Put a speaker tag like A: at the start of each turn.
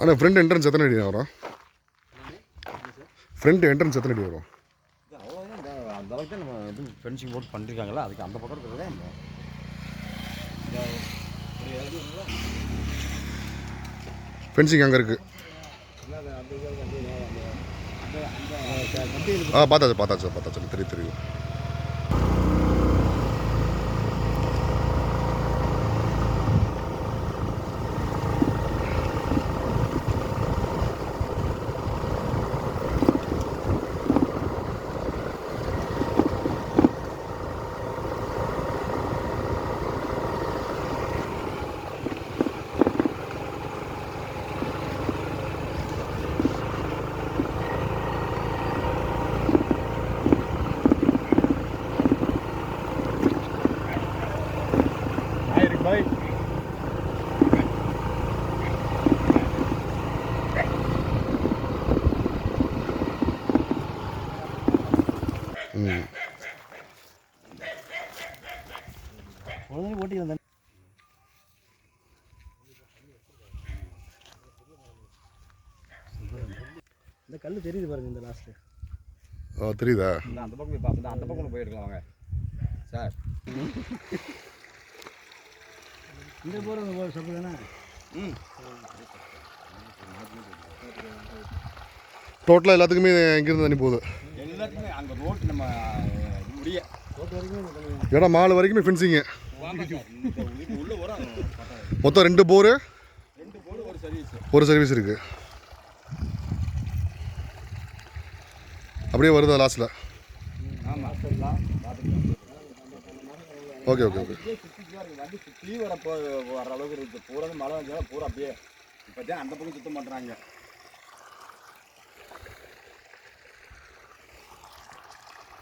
A: ஆனால் front entrance எத்தனை அடி வரும்? ஃப்ரண்ட் என்ட்ரன்ஸ் எத்தனை அடி வரும்?
B: அவ்வளோதான், அந்த அளவுக்கு தான் நம்ம இது ஃபென்சிங் போட்டு பண்ணிருக்காங்களா, அதுக்கு அந்த பக்கம் இருக்கிறது தான்
A: ஃபென்சிங் அங்கே இருக்குது. பார்த்தாச்சு தெரியும்.
B: பாய். ஓட்டி வந்தேன். இந்த கல் தெரியுது பாருங்க, இந்த லாஸ்ட்டு.
A: தெரியுதா?
B: அந்த பக்கம் பார்த்து அந்த பக்கம் போயிருக்கலாம் வாங்க சார். இந்த போகிற சப்பு தானே.
A: டோட்டலாக எல்லாத்துக்குமே இங்கேருந்து தண்ணி போகுது.
B: எல்லாத்துக்குமே அங்கே ரோட்டு நம்ம முடிய ரோட்டு வரைக்கும்
A: இடம் மால் வரைக்குமே ஃபென்சிங்கு.
B: உள்ள வரும்.
A: மொத்தம் 2 போரு, ஒரு சர்வீஸ் இருக்குது. அப்படியே வருதா லாஸ்ட்டில்? ஓகே.
B: வண்டி சுற்றி வர அளவுக்கு இருக்குது. பூரா மழை வந்தாலும் பூரா அப்படியே இப்போ தான் அந்த பக்கம் சுத்த மாட்டுறாங்க.